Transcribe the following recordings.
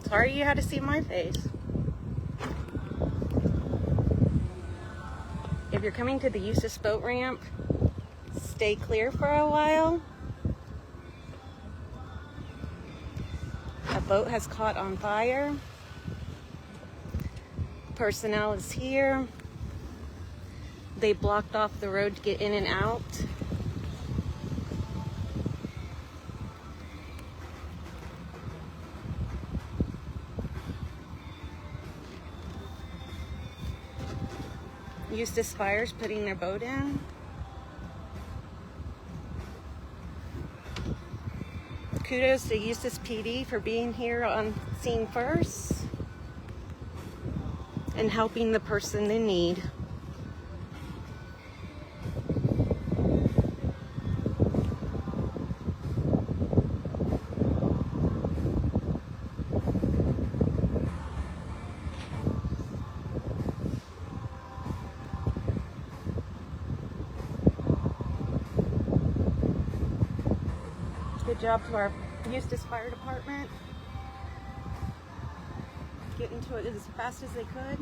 Sorry you had to see my face. If you're coming to the Eustis boat ramp, stay clear for a while. A boat has caught on fire. Personnel is here. They blocked off the road to get in and out. Eustis Fire's putting their boat in. Kudos to Eustis PD for being here on scene first and helping the person in need. Good job to our Eustis Fire Department. Getting to it as fast as they could.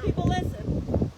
people listen.